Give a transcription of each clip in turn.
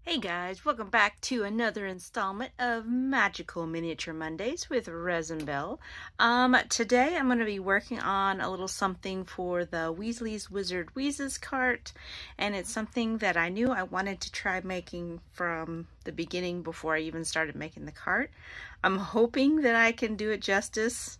Hey guys, welcome back to another installment of Magical Miniature Mondays with Resin Bell. Today I'm going to be working on a little something for the Weasley's Wizard Wheezes cart, and it's something that I knew I wanted to try making from the beginning before I even started making the cart. I'm hoping that I can do it justice.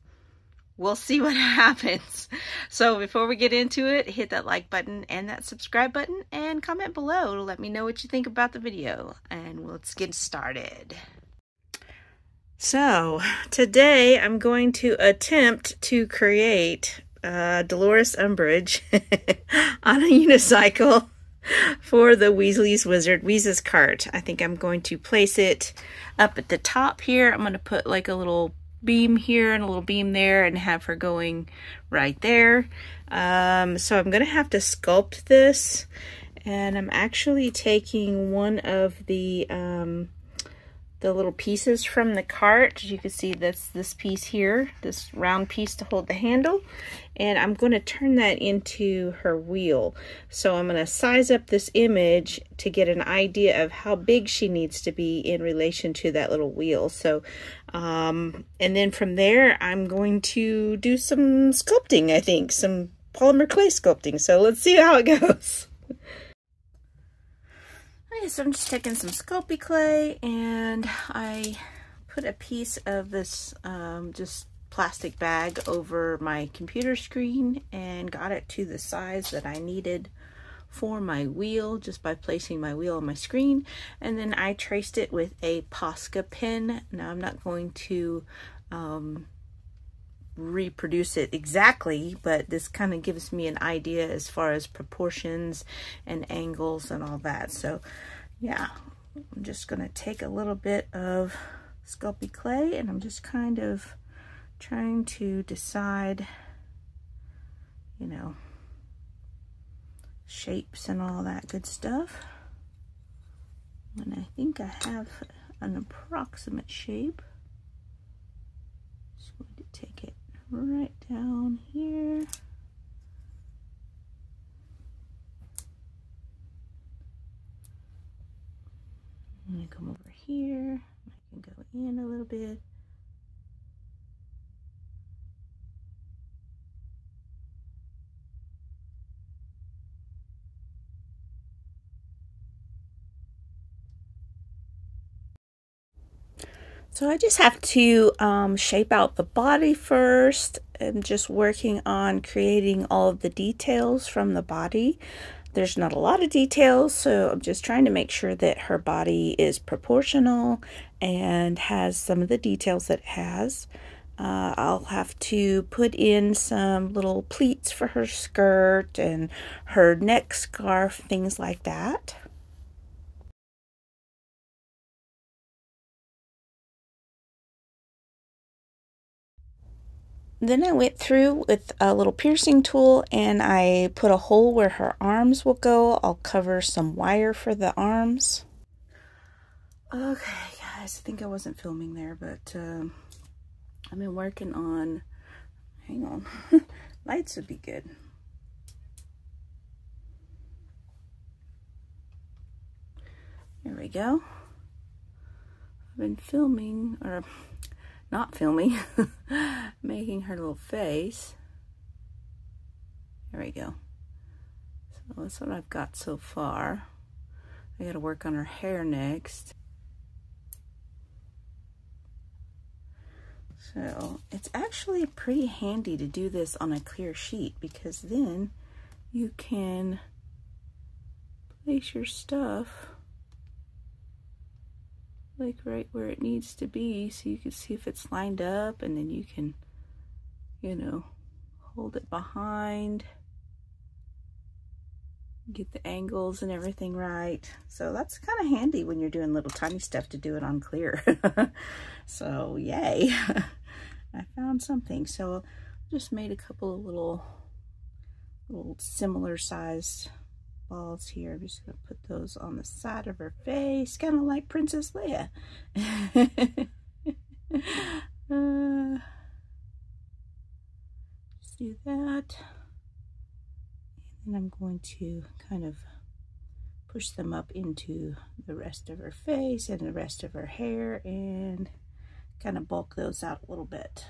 We'll see what happens. So before we get into it, hit that like button and that subscribe button and comment below to let me know what you think about the video. And let's get started. So today I'm going to attempt to create Dolores Umbridge on a unicycle for the Weasley's Wizard Wheezes cart. I think I'm going to place it up at the top here. I'm going to put like a little beam here and a little beam there and have her going right there. So I'm gonna have to sculpt this, and I'm actually taking one of the little pieces from the cart. As you can see, that's this piece here, this round piece to hold the handle, and I'm going to turn that into her wheel. So I'm going to size up this image to get an idea of how big she needs to be in relation to that little wheel. So and then from there I'm going to do some sculpting, I think, some polymer clay sculpting. So let's see how it goes. Okay, so I'm just taking some Sculpey clay, and I put a piece of this just plastic bag over my computer screen and got it to the size that I needed for my wheel just by placing my wheel on my screen. And then I traced it with a Posca pen. Now I'm not going to reproduce it exactly, but this kind of gives me an idea as far as proportions and angles and all that. So yeah, I'm just going to take a little bit of Sculpey clay, and I'm just kind of trying to decide, you know, shapes and all that good stuff. And I think I have an approximate shape. Just going to take it right down here. I'm going to come over here. I can go in a little bit. So I just have to shape out the body first. I'm just working on creating all of the details from the body. There's not a lot of details, so I'm just trying to make sure that her body is proportional and has some of the details that it has. I'll have to put in some little pleats for her skirt and her neck scarf, things like that. Then I went through with a little piercing tool and I put a hole where her arms will go. I'll cover some wire for the arms. Okay, guys, I think I wasn't filming there, but I've been working on, hang on, lights would be good. There we go. I've been filming, or not filming, making her little face. There we go. So that's what I've got so far. I gotta work on her hair next. So it's actually pretty handy to do this on a clear sheet, because then you can place your stuff like right where it needs to be, so you can see if it's lined up, and then you can, you know, hold it behind, get the angles and everything right. So that's kind of handy when you're doing little tiny stuff to do it on clear. So yay. I found something. So I just made a couple of little similar sized balls here. I'm just going to put those on the side of her face, kind of like Princess Leia. Just do that. And then I'm going to kind of push them up into the rest of her face and the rest of her hair and kind of bulk those out a little bit.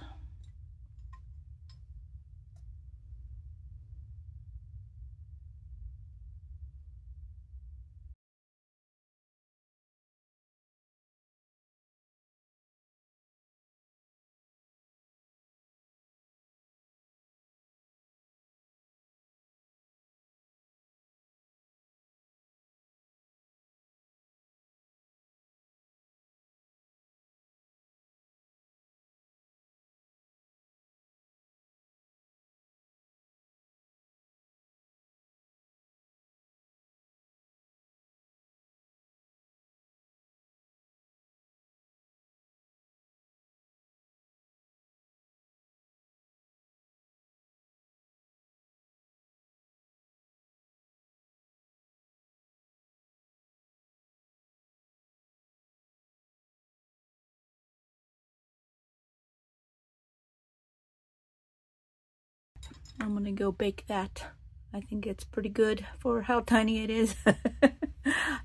I'm gonna go bake that. I think it's pretty good for how tiny it is.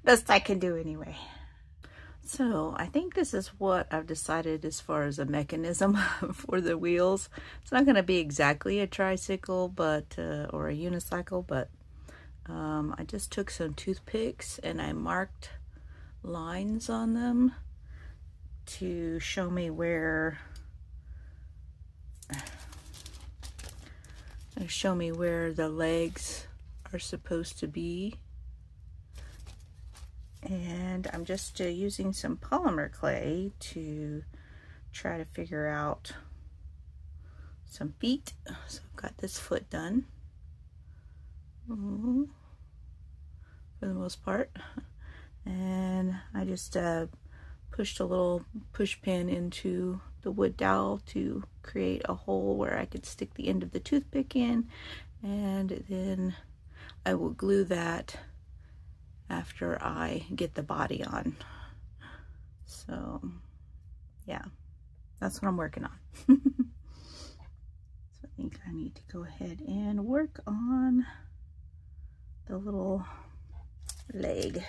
Best I can do anyway. So I think this is what I've decided as far as a mechanism for the wheels. It's not gonna be exactly a tricycle, but or a unicycle, but I just took some toothpicks and I marked lines on them to show me where the legs are supposed to be. And I'm just using some polymer clay to try to figure out some feet. So I've got this foot done for the most part. And I just pushed a little push pin into the wood dowel to create a hole where I could stick the end of the toothpick in, and then I will glue that after I get the body on. So yeah, that's what I'm working on. So I think I need to go ahead and work on the little leg.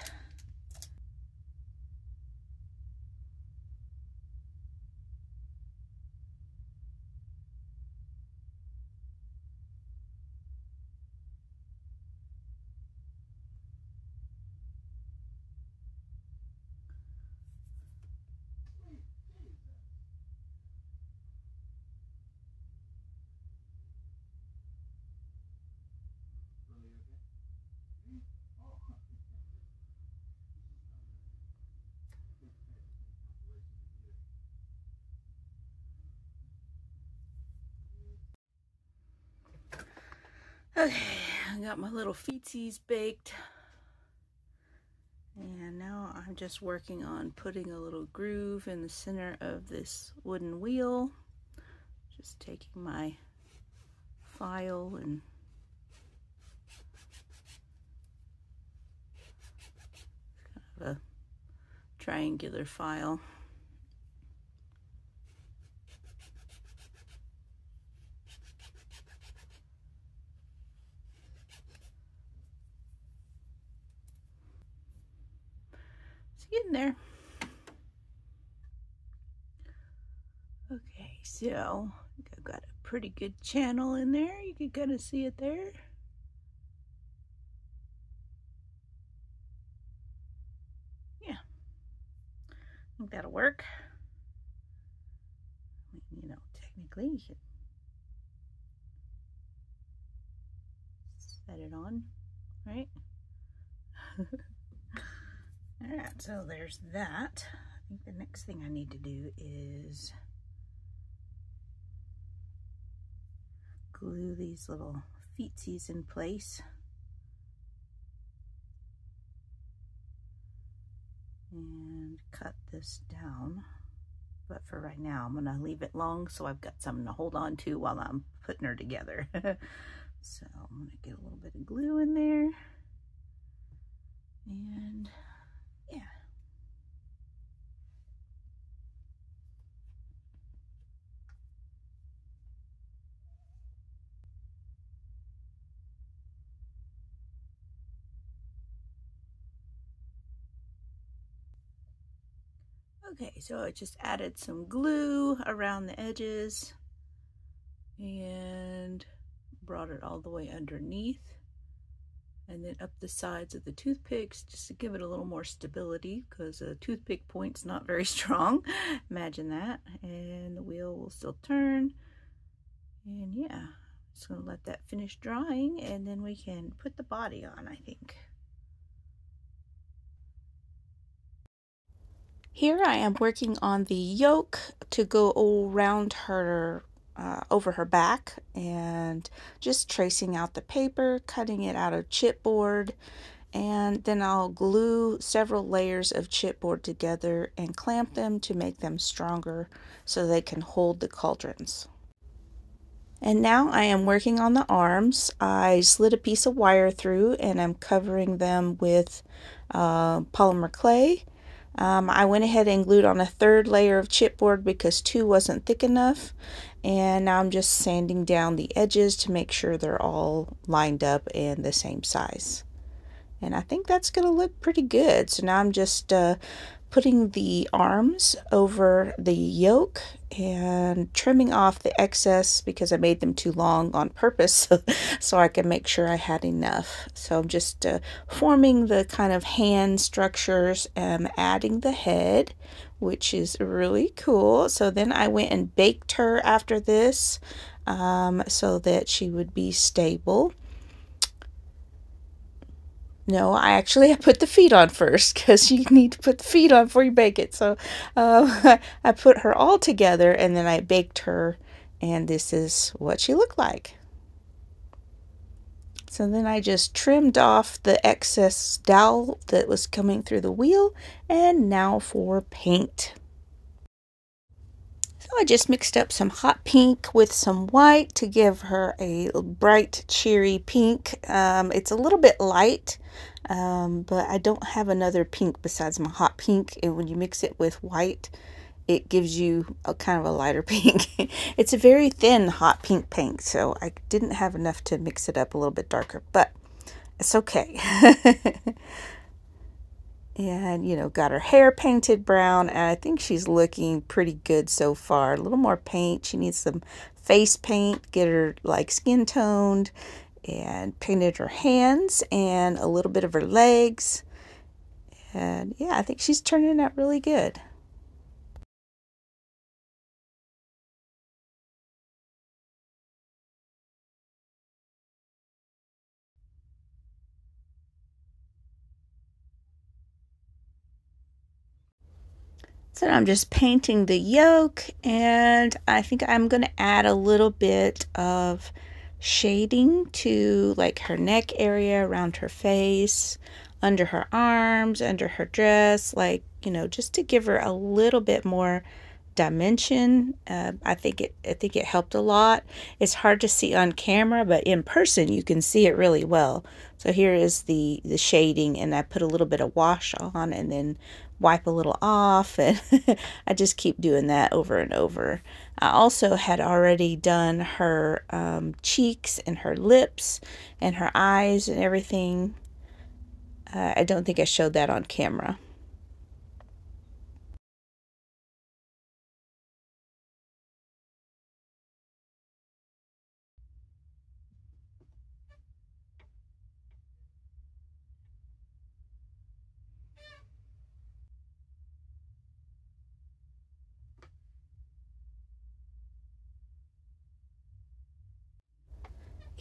Okay, I got my little feetsies baked, and now I'm just working on putting a little groove in the center of this wooden wheel. Just taking my file and kind of a triangular file. Getting there. Okay, so I've got a pretty good channel in there. You can kind of see it there. Yeah, I think that'll work. You know, technically you should set it on, right? Alright, so there's that. I think the next thing I need to do is glue these little feetsies in place. And cut this down. But for right now, I'm gonna leave it long so I've got something to hold on to while I'm putting her together. So I'm gonna get a little bit of glue in there. And yeah. Okay, so I just added some glue around the edges and brought it all the way underneath and then up the sides of the toothpicks just to give it a little more stability because a toothpick point's not very strong. Imagine that. And the wheel will still turn. And yeah, just gonna let that finish drying and then we can put the body on, I think. Here I am working on the yoke to go around her, over her back, and just tracing out the paper, cutting it out of chipboard, and then I'll glue several layers of chipboard together and clamp them to make them stronger so they can hold the cauldrons. And now I am working on the arms. I slid a piece of wire through and I'm covering them with polymer clay. I went ahead and glued on a third layer of chipboard because 2 wasn't thick enough, and now I'm just sanding down the edges to make sure they're all lined up and the same size. And I think that's going to look pretty good. So now I'm just putting the arms over the yoke and trimming off the excess because I made them too long on purpose so I can make sure I had enough. So I'm just forming the kind of hand structures and adding the head, which is really cool. So then I went and baked her after this so that she would be stable. No, I put the feet on first because you need to put the feet on before you bake it. So I put her all together and then I baked her, and this is what she looked like. So then I just trimmed off the excess dowel that was coming through the wheel, and now for paint. So I just mixed up some hot pink with some white to give her a bright, cheery pink. It's a little bit light, but I don't have another pink besides my hot pink. And when you mix it with white, it gives you a kind of a lighter pink. It's a very thin hot pink paint, so I didn't have enough to mix it up a little bit darker, but it's okay. And, you know, got her hair painted brown, and I think she's looking pretty good so far. A little more paint. She needs some face paint, get her like skin toned, and painted her hands and a little bit of her legs. And yeah, I think she's turning out really good. So I'm just painting the yoke, and I think I'm going to add a little bit of shading to like her neck area, around her face, under her arms, under her dress, like, you know, just to give her a little bit more dimension. I think it helped a lot. It's hard to see on camera, but in person you can see it really well. So here is the shading, and I put a little bit of wash on and then wipe a little off, and I just keep doing that over and over. I also had already done her cheeks and her lips and her eyes and everything. I don't think I showed that on camera.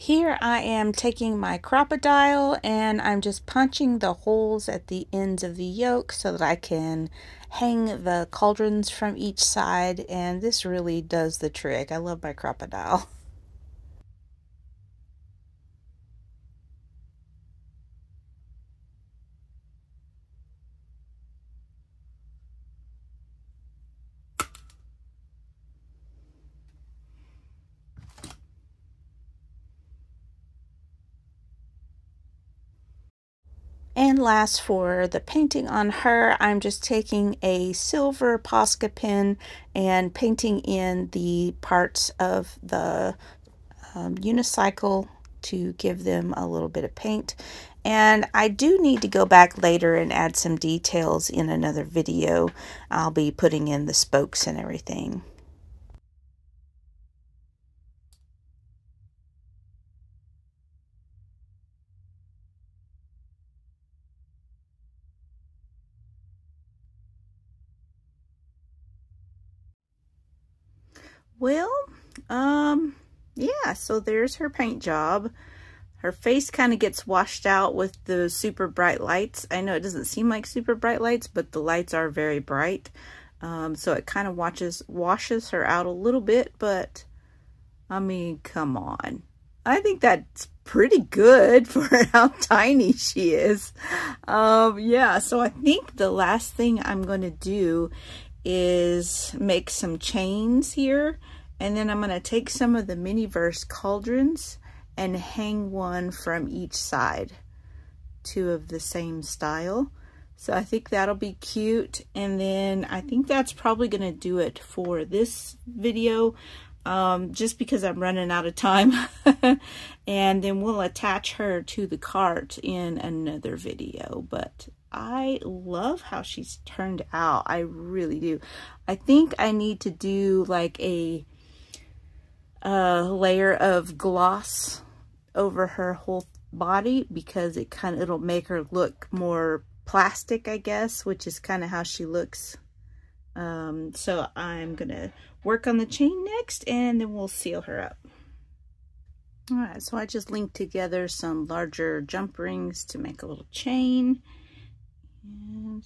Here I am taking my crocodile and I'm just punching the holes at the ends of the yoke so that I can hang the cauldrons from each side, and this really does the trick. I love my crocodile. And last, for the painting on her, I'm just taking a silver Posca pen and painting in the parts of the unicycle to give them a little bit of paint. And I do need to go back later and add some details in another video. I'll be putting in the spokes and everything. Well, yeah, so there's her paint job. Her face kind of gets washed out with the super bright lights. I know it doesn't seem like super bright lights, but the lights are very bright. So it kind of washes her out a little bit, but I mean, come on. I think that's pretty good for how tiny she is. Yeah, so I think the last thing I'm going to do is make some chains here, and then I'm going to take some of the Miniverse cauldrons and hang one from each side, 2 of the same style. So I think that'll be cute, and then I think that's probably going to do it for this video, just because I'm running out of time. And then we'll attach her to the cart in another video. But I love how she's turned out. I really do. I think I need to do like a layer of gloss over her whole body, because it'll make her look more plastic, I guess, which is kind of how she looks. So I'm gonna work on the chain next, and then we'll seal her up. All right, so I just linked together some larger jump rings to make a little chain. And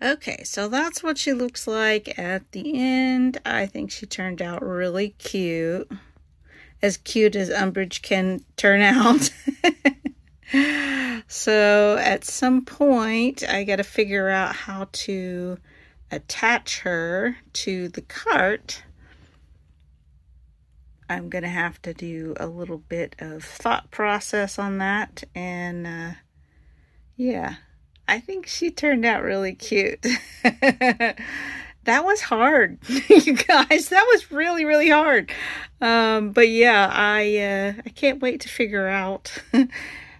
okay, so that's what she looks like at the end. I think she turned out really cute. As cute as Umbridge can turn out. So at some point, I got to figure out how to attach her to the cart. I'm going to have to do a little bit of thought process on that. And yeah, I think she turned out really cute. That was hard, you guys. That was really, really hard. But yeah, I can't wait to figure out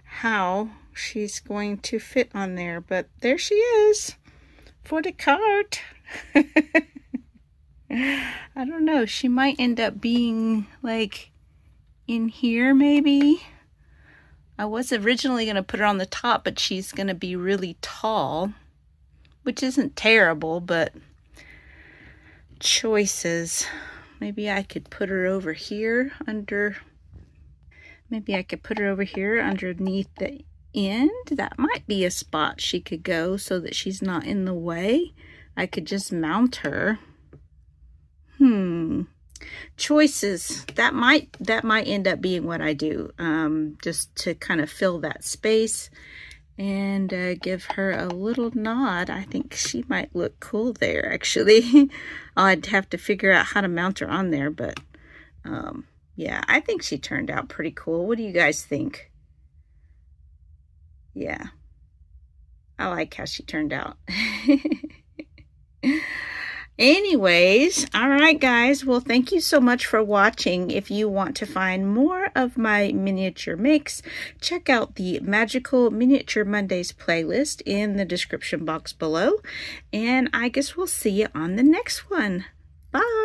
how she's going to fit on there. But there she is for the cart. I don't know. She might end up being like in here maybe. I was originally going to put her on the top, but she's going to be really tall, which isn't terrible, but choices. Maybe I could put her over here underneath the end. That might be a spot she could go so that she's not in the way. I could just mount her. Choices. That might end up being what I do, just to kind of fill that space and give her a little nod. I think she might look cool there, actually. I'd have to figure out how to mount her on there, but yeah, I think she turned out pretty cool. What do you guys think? Yeah, I like how she turned out. Anyways, all right, guys. Well, thank you so much for watching. If you want to find more of my miniature makes, check out the Magical Miniature Mondays playlist in the description box below. And I guess we'll see you on the next one. Bye.